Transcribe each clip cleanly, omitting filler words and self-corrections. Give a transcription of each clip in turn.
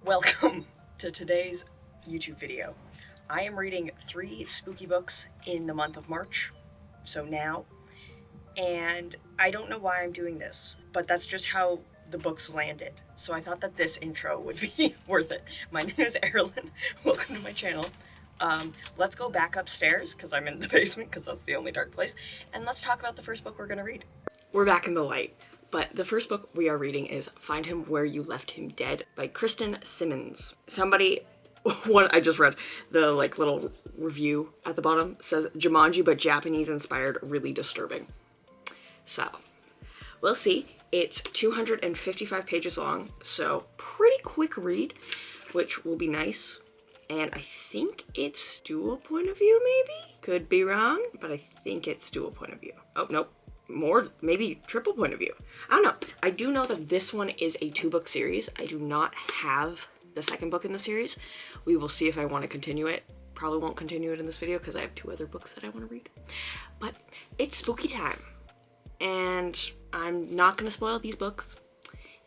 Welcome to today's YouTube video. I am reading 3 spooky books in the month of March, so now, and I don't know why I'm doing this, but that's just how the books landed. So I thought that this intro would be worth it. My name is Eirelyn. Welcome to my channel. Let's go back upstairs, because I'm in the basement, because that's the only dark place, and let's talk about the first book we're going to read. We're back in the light. But the first book we are reading is Find Him Where You Left Him Dead by Kristen Simmons. What I just read, the little review at the bottom says Jumanji but Japanese inspired, really disturbing. So, we'll see. It's 255 pages long, so pretty quick read, which will be nice. And I think it's dual point of view, maybe? Could be wrong, but I think it's dual point of view. Oh, nope. More, maybe triple point of view. I don't know. I do know that this one is a 2-book series. I do not have the second book in the series. We will see if I want to continue it. Probably won't continue it in this video because I have 2 other books that I want to read. But it's spooky time. And I'm not going to spoil these books.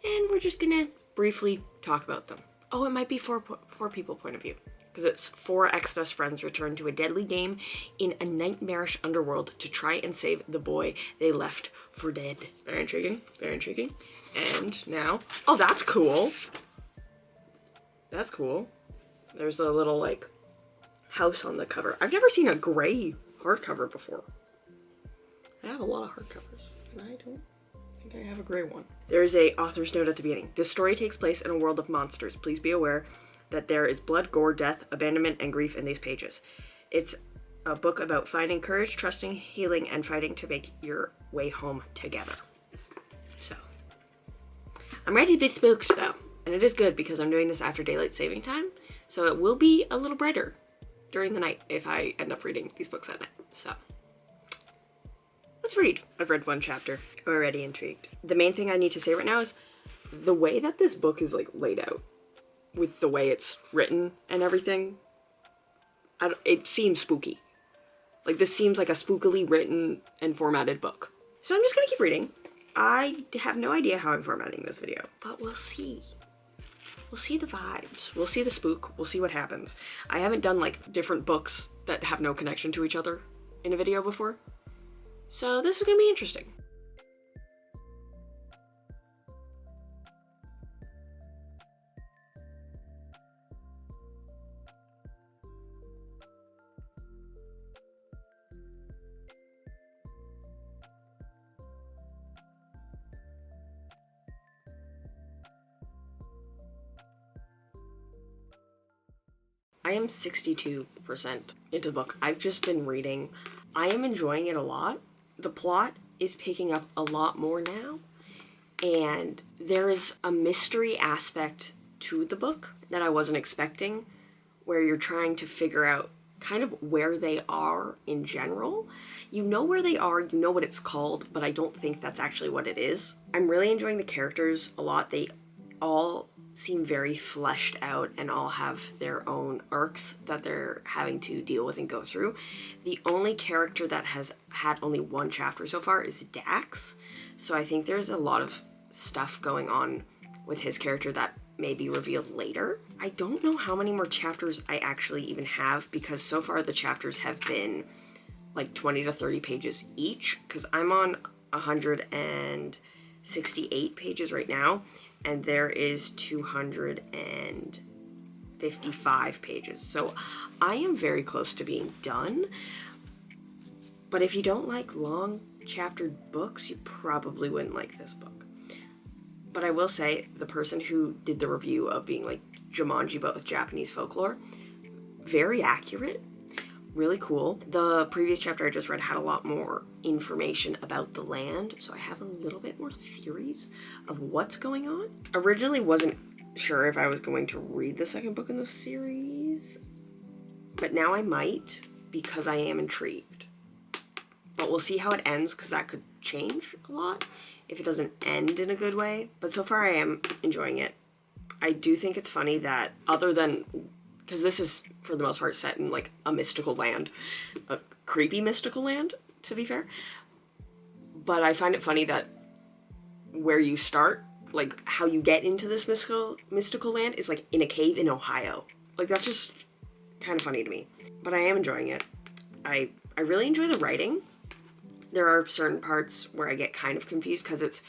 And we're just going to briefly talk about them. Oh, it might be four people point of view. Because it's 4 ex-best friends return to a deadly game in a nightmarish underworld to try and save the boy they left for dead. Very intriguing, very intriguing. And now, oh, that's cool. That's cool. There's a little, house on the cover. I've never seen a gray hardcover before. I have a lot of hardcovers, and I don't think I have a gray one. There's a author's note at the beginning. This story takes place in a world of monsters. Please be aware that there is blood, gore, death, abandonment, and grief in these pages. It's a book about finding courage, trusting, healing, and fighting to make your way home together. So, I'm ready to be spooked though. And it is good because I'm doing this after daylight saving time, so it will be a little brighter during the night if I end up reading these books at night. So, let's read. I've read 1 chapter. I'm already intrigued. The main thing I need to say right now is the way that this book is laid out. With the way it's written and everything, it seems spooky. This seems like a spookily written and formatted book. So I'm just gonna keep reading. I have no idea how I'm formatting this video, but we'll see. We'll see the vibes. We'll see the spook. We'll see what happens. I haven't done different books that have no connection to each other in a video before. So this is gonna be interesting. I am 62% into the book. I've just been reading. I am enjoying it a lot. The plot is picking up a lot more now. And there is a mystery aspect to the book that I wasn't expecting, where you're trying to figure out kind of where they are in general. You know where they are, you know what it's called, but I don't think that's actually what it is. I'm really enjoying the characters a lot. They all seem very fleshed out and all have their own arcs that they're having to deal with and go through. The only character that has had only 1 chapter so far is Dax, so I think there's a lot of stuff going on with his character that may be revealed later. I don't know how many more chapters I actually even have, because so far the chapters have been 20 to 30 pages each, because I'm on 168 pages right now, and there is 255 pages. So I am very close to being done. But if you don't like long chaptered books, you probably wouldn't like this book. But I will say, the person who did the review of being Jumanji but with Japanese folklore, very accurate, really cool. The previous chapter I just read had a lot more information about the land, so I have a little bit more theories of what's going on. Originally wasn't sure if I was going to read the second book in the series, but now I might, because I am intrigued. But we'll see how it ends, because that could change a lot if it doesn't end in a good way. But so far I am enjoying it. I do think it's funny that, other than, because this is for the most part set in a mystical land, a creepy mystical land, to be fair, but I find it funny that where you start like how you get into this mystical land is like in a cave in Ohio. Like that's just kind of funny to me. But I am enjoying it. I really enjoy the writing. There are certain parts where I get kind of confused because it's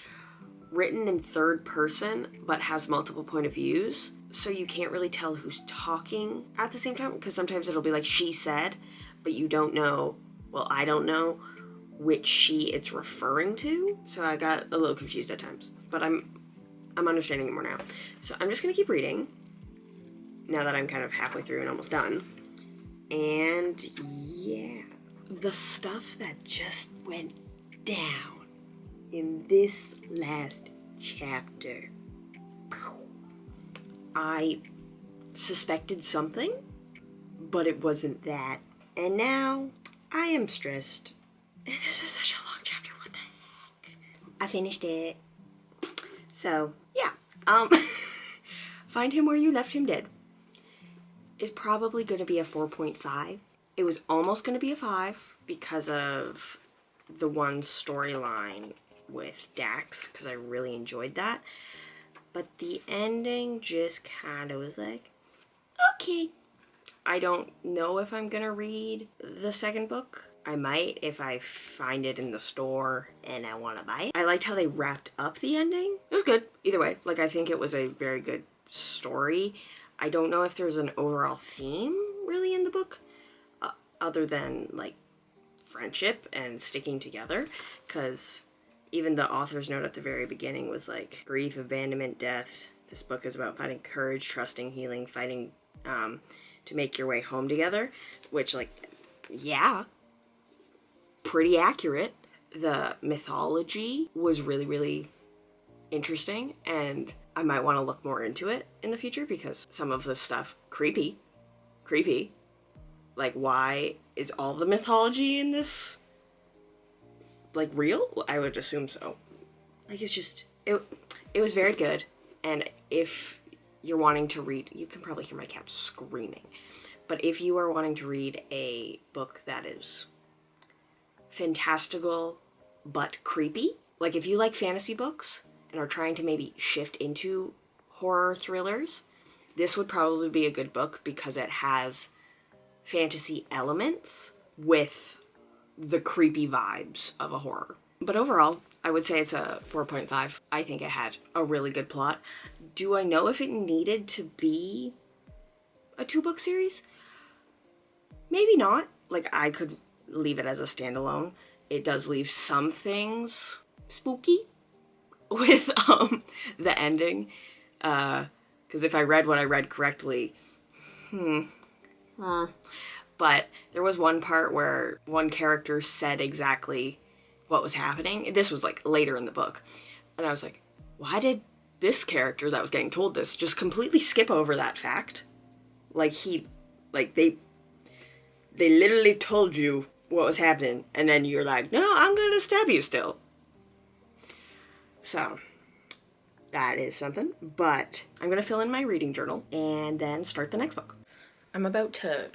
written in third person but has multiple point of views. So you can't really tell who's talking at the same time, because sometimes it'll be like she said, but you don't know, well, I don't know which she it's referring to. So I got a little confused at times, but I'm understanding it more now. So I'm just gonna keep reading now that I'm kind of halfway through and almost done. And yeah, the stuff that just went down in this last chapter. I suspected something, but it wasn't that. And now I am stressed. And this is such a long chapter, what the heck? I finished it. So, yeah. Find Him Where You Left Him Dead is probably going to be a 4.5. It was almost going to be a 5 because of the one storyline with Dax, because I really enjoyed that. But the ending just kind of was like, okay. I don't know if I'm going to read the second book. I might if I find it in the store and I want to buy it. I liked how they wrapped up the ending. It was good either way. Like, I think it was a very good story. I don't know if there's an overall theme really in the book other than like friendship and sticking together, because even the author's note at the very beginning was like, grief, abandonment, death. This book is about finding courage, trusting, healing, fighting to make your way home together, which, like, yeah, pretty accurate. The mythology was really, really interesting, and I might want to look more into it in the future because some of the stuff, creepy. Like, why is all the mythology in this, like, real? I would assume so. Like, it's just, it was very good. And if you're wanting to read, you can probably hear my cat screaming, but if you are wanting to read a book that is fantastical but creepy, like if you like fantasy books and are trying to maybe shift into horror thrillers, this would probably be a good book because it has fantasy elements with the creepy vibes of a horror. But overall, I would say it's a 4.5. I think it had a really good plot. Do I know if it needed to be a 2-book series? Maybe not. Like, I could leave it as a standalone. It does leave some things spooky with the ending. Because if I read what I read correctly, but there was one part where one character said exactly what was happening. This was like later in the book. And I was like, why did this character that was getting told this just completely skip over that fact? Like, they literally told you what was happening, and then you're like, no, I'm gonna stab you still. So, that is something. But I'm gonna fill in my reading journal and then start the next book. I'm about to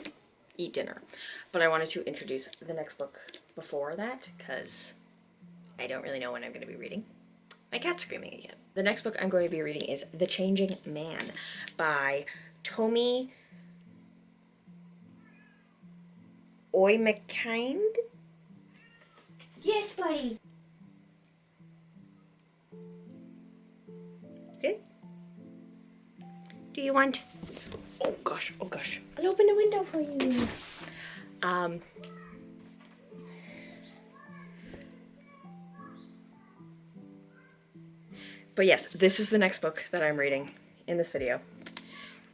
eat dinner, but I wanted to introduce the next book before that, because I don't really know when I'm going to be reading. My cat's screaming again. The next book I'm going to be reading is The Changing Man by Tommy Oymkind. Yes, buddy. Good. Do you want... Oh gosh. I'll open the window for you. But yes, this is the next book that I'm reading in this video.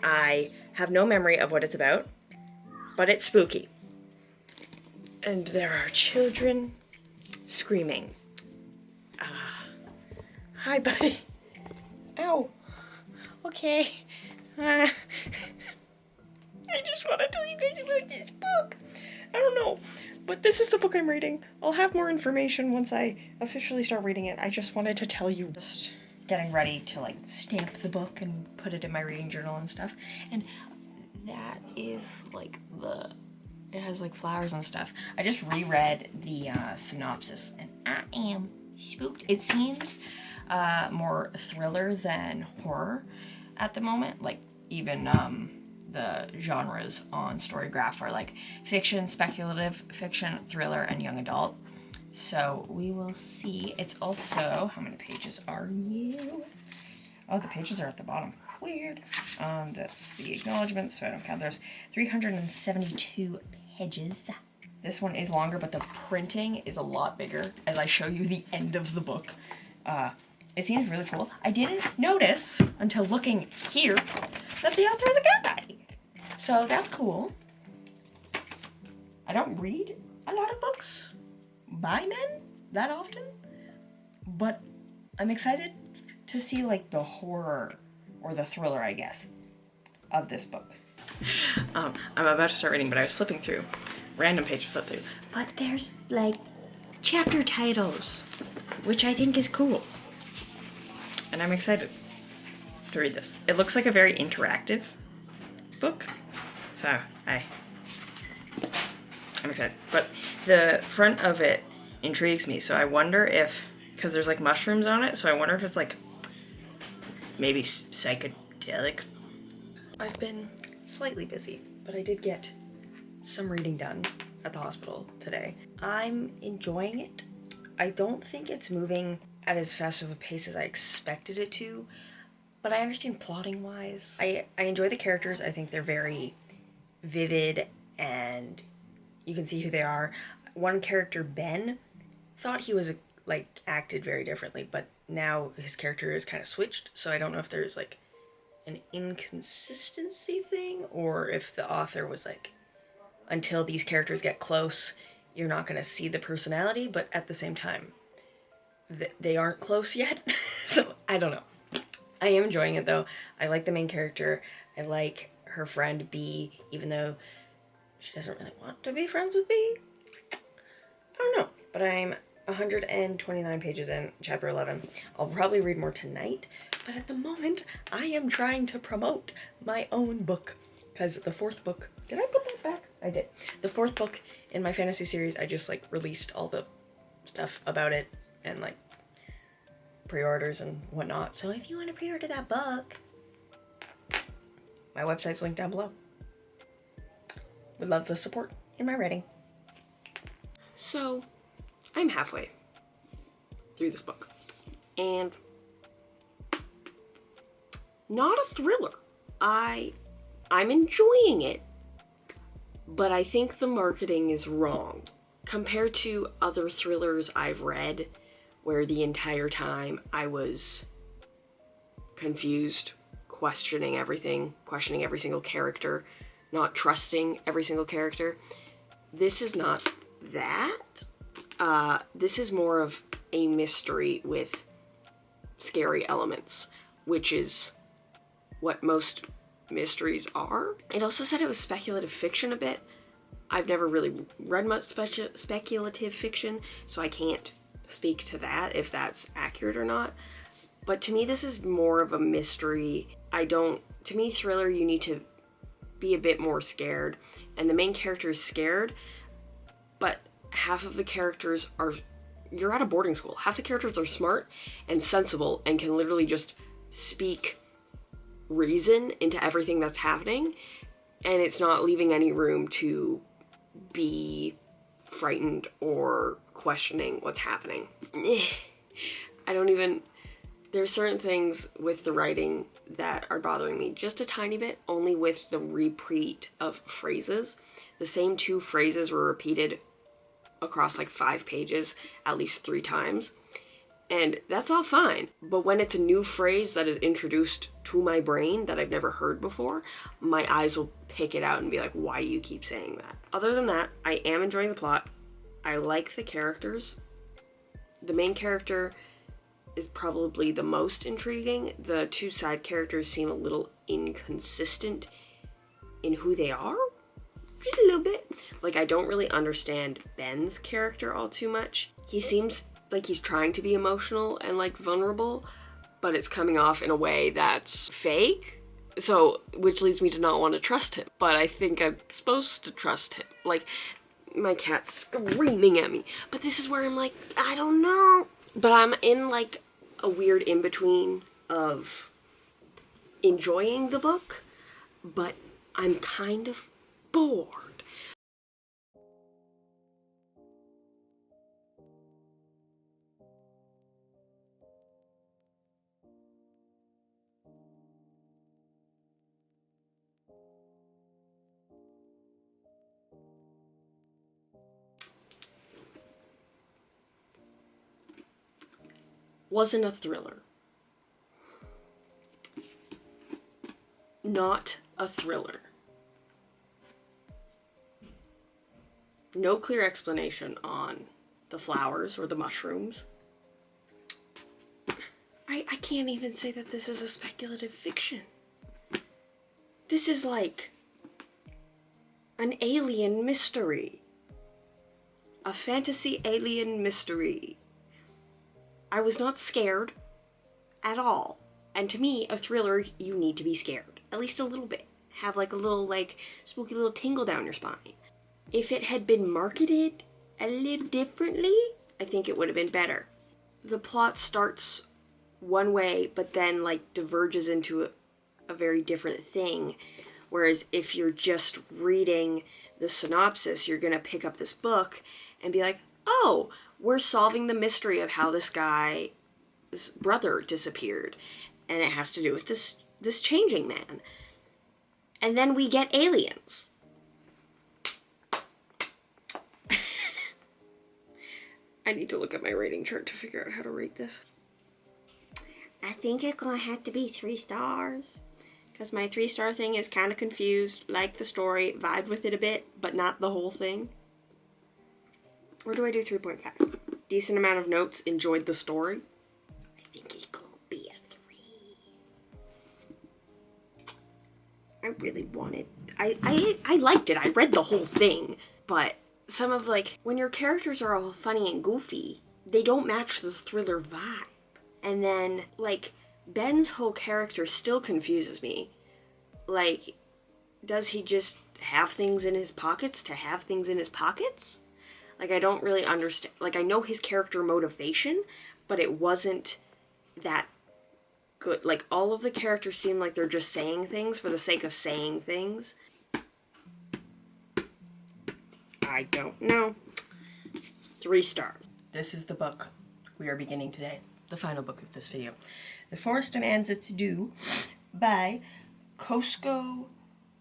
I have no memory of what it's about, but it's spooky. And there are children screaming. Hi, buddy. Ow. Okay. I just want to tell you guys about this book. I don't know, but this is the book I'm reading. I'll have more information once I officially start reading it. I just wanted to tell you. Just getting ready to like stamp the book and put it in my reading journal and stuff. And that is like it has like flowers and stuff. I just reread the synopsis and I am spooked. It seems more thriller than horror at the moment. Like even the genres on Storygraph are like fiction, speculative fiction, thriller, and young adult. So we will see. It's also, how many pages are you? Oh, the pages are at the bottom. Weird. That's the acknowledgement, so I don't count. There's 372 pages. This one is longer, but the printing is a lot bigger as I show you the end of the book. It seems really cool. I didn't notice until looking here that the author is a guy. So that's cool. I don't read a lot of books by men that often, but I'm excited to see like the horror or the thriller, I guess, of this book. I'm about to start reading, but I was flipping through random pages to flip through, but there's like chapter titles, which I think is cool, and I'm excited to read this. It looks like a very interactive book, so I'm excited. But the front of it intrigues me, so I wonder if, because there's like mushrooms on it, so I wonder if it's like maybe psychedelic. I've been slightly busy, but I did get some reading done at the hospital today. I'm enjoying it. I don't think it's moving at as fast of a pace as I expected it to, but I understand plotting wise. I enjoy the characters. I think they're very vivid and you can see who they are. One character, Ben, thought he was like acted very differently, but now his character is kind of switched, so I don't know if there's like an inconsistency thing or if the author was like, until these characters get close, you're not going to see the personality, but at the same time, they aren't close yet. So I don't know. I am enjoying it though. I like the main character. I like her friend B, even though she doesn't really want to be friends with B. I don't know, but I'm 129 pages in, chapter 11. I'll probably read more tonight, but at the moment, I am trying to promote my own book, because the fourth book, did I put that back? I did. The fourth book in my fantasy series, I just like released all the stuff about it and like pre-orders and whatnot. So if you want to pre-order that book, my website's linked down below. Would love the support in my writing. So I'm halfway through this book, and not a thriller. I'm enjoying it, but I think the marketing is wrong compared to other thrillers I've read where the entire time I was confused, questioning everything, questioning every single character, not trusting every single character. This is not that. This is more of a mystery with scary elements, which is what most mysteries are. It also said it was speculative fiction a bit. I've never really read much speculative fiction, so I can't speak to that, if that's accurate or not. But to me, this is more of a mystery. To me, thriller, you need to be a bit more scared, and the main character is scared, but half of the characters are, you're at a boarding school, half the characters are smart and sensible and can literally just speak reason into everything that's happening, and it's not leaving any room to be frightened or questioning what's happening. There's certain things with the writing that are bothering me just a tiny bit, only with the repeat of phrases. The same 2 phrases were repeated across like 5 pages at least 3 times. And that's all fine. But when it's a new phrase that is introduced to my brain that I've never heard before, my eyes will pick it out and be like, why do you keep saying that? Other than that, I am enjoying the plot. I like the characters. The main character is probably the most intriguing. The 2 side characters seem a little inconsistent in who they are. Just a little bit. Like, I don't really understand Ben's character all too much. He seems like he's trying to be emotional and like vulnerable, but it's coming off in a way that's fake. So, which leads me to not want to trust him. But I think I'm supposed to trust him. Like, my cat's screaming at me. But this is where I'm like, I don't know. But I'm in like a weird in-between of enjoying the book, but I'm kind of bored. Wasn't a thriller. Not a thriller. No clear explanation on the flowers or the mushrooms. I can't even say that this is a speculative fiction. This is like an alien mystery. A fantasy alien mystery. I was not scared at all. And to me, a thriller, you need to be scared. At least a little bit. Have like a little like spooky little tingle down your spine. If it had been marketed a little differently, I think it would have been better. The plot starts one way, but then like diverges into a very different thing. Whereas if you're just reading the synopsis, you're gonna pick up this book and be like, oh, we're solving the mystery of how this guy's brother disappeared. And it has to do with this changing man. And then we get aliens. I need to look at my rating chart to figure out how to rate this. I think it's gonna have to be 3 stars. Because my 3-star thing is kind of confused. Like the story, vibe with it a bit, but not the whole thing. Or do I do 3.5? Decent amount of notes, enjoyed the story. I think it could be a 3. I really wanted... I liked it. I read the whole thing. But some of like... when your characters are all funny and goofy, they don't match the thriller vibe. And then, like, Ben's whole character still confuses me. Like, does he just have things in his pockets to have things in his pockets? Like, I don't really understand. Like, I know his character motivation, but it wasn't that good. Like, all of the characters seem like they're just saying things for the sake of saying things. I don't know. 3 stars. This is the book we are beginning today. The final book of this video. The Forest Demands Its Due by Cosco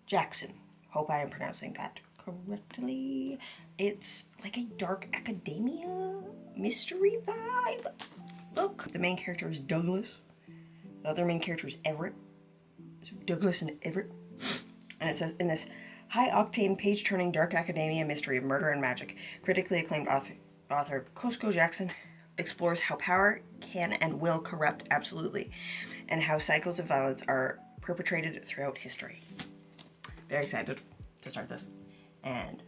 Jackson. Hope I am pronouncing that correctly. It's like a dark academia mystery vibe book. The main character is Douglas. The other main character is Everett. So Douglas and Everett. And it says, in this high-octane, page-turning dark academia mystery of murder and magic, critically acclaimed author Cosco Jackson explores how power can and will corrupt absolutely, and how cycles of violence are perpetrated throughout history. Very excited to start this. And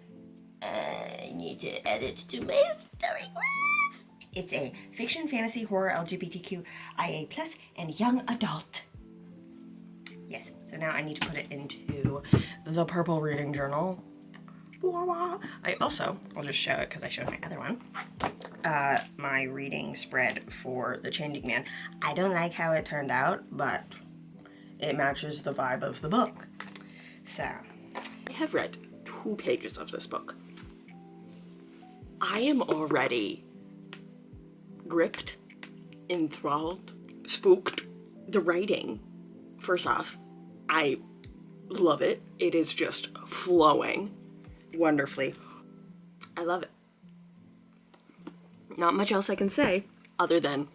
I need to edit to my story graph. It's a fiction, fantasy, horror, LGBTQIA+, and young adult. Yes, so now I need to put it into the purple reading journal. I'll just show it because I showed my other one. My reading spread for The Changing Man. I don't like how it turned out, but it matches the vibe of the book. So, I have read 2 pages of this book. I am already gripped, enthralled, spooked. The writing, first off, I love it. It is just flowing wonderfully. I love it. Not much else I can say other than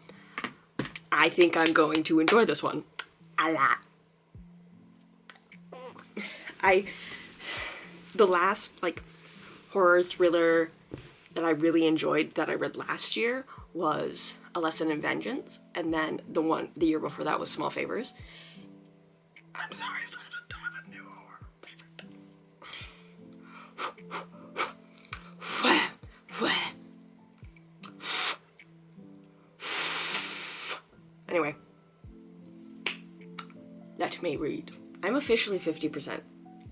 I think I'm going to enjoy this one a lot. The last like horror thriller that I really enjoyed that I read last year was A Lesson in Vengeance, and then the year before that was Small Favors. I'm sorry, I don't have a new horror favorite. Anyway, let me read. I'm officially 50%,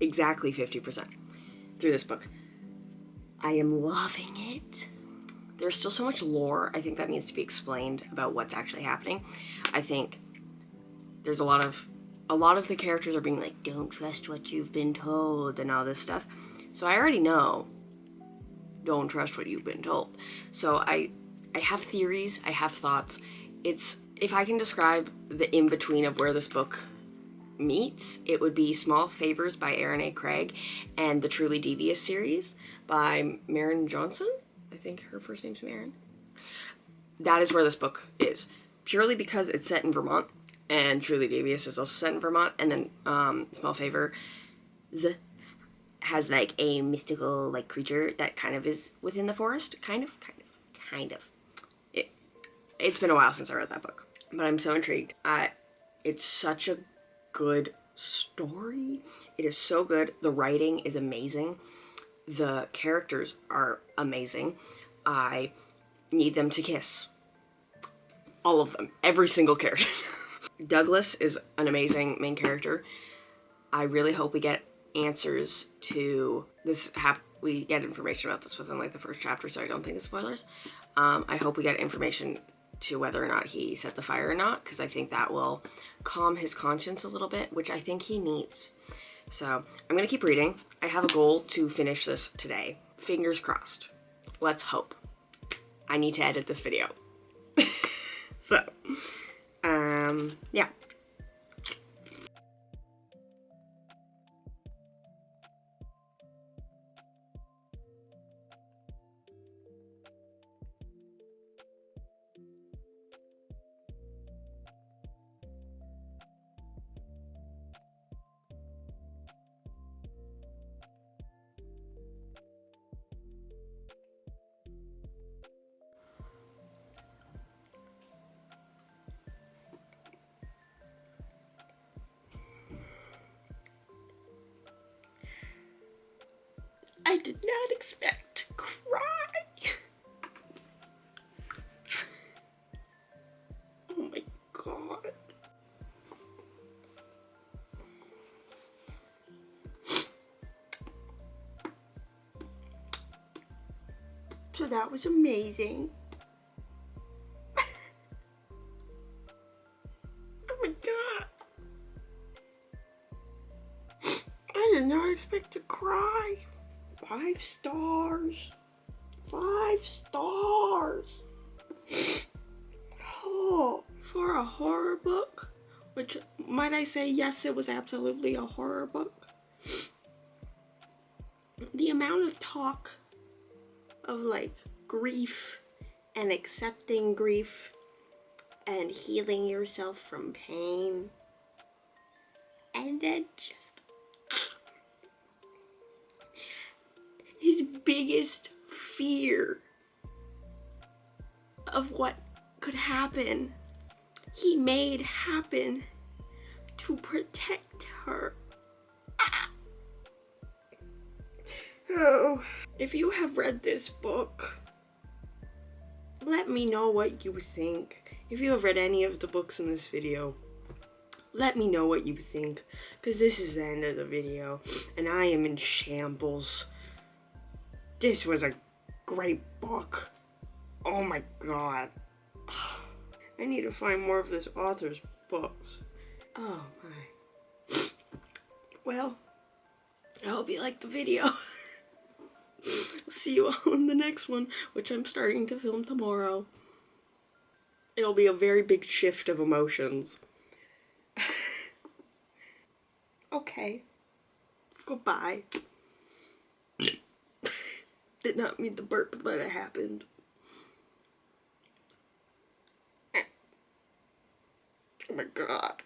exactly 50% through this book. I am loving it. There's still so much lore, I think, that needs to be explained about what's actually happening. I think there's a lot of the characters are being like, don't trust what you've been told and all this stuff. So I already know, don't trust what you've been told. So I have theories, I have thoughts. It's, if I can describe the in-between of where this book meets, it would be Small Favors by Erin A. Craig and the Truly Devious series by Maren Johnson. I think her first name's Maren. That is where this book is, purely because it's set in Vermont, and Truly Devious is also set in Vermont, and then Small Favors has like a mystical like creature that kind of is within the forest, kind of. It's been a while since I read that book, but I'm so intrigued. It's such a good story. It is so good. The writing is amazing. The characters are amazing. I need them to kiss. All of them. Every single character. Douglas is an amazing main character. I really hope we get answers to this. We get information about this within like the first chapter, so I don't think it's spoilers. I hope we get information to whether or not he set the fire or not, because I think that will calm his conscience a little bit, which I think he needs. So I'm gonna keep reading. I have a goal to finish this today. Fingers crossed. Let's hope. I need to edit this video. So, yeah. I did not expect to cry. Oh my god. So that was amazing. Oh my god. I did not expect to cry. 5 stars. 5 stars. Oh, for a horror book, which, might I say, yes, it was absolutely a horror book. The amount of talk of like grief and accepting grief and healing yourself from pain, and then just his biggest fear of what could happen, he made happen to protect her. Oh, if you have read this book, let me know what you think. If you have read any of the books in this video, let me know what you think, because this is the end of the video, and I am in shambles. This was a great book. Oh my god. I need to find more of this author's books. Oh my. Well, I hope you liked the video. See you all in the next one, which I'm starting to film tomorrow. It'll be a very big shift of emotions. Okay. Goodbye. Did not mean to burp, but it happened. Oh my god.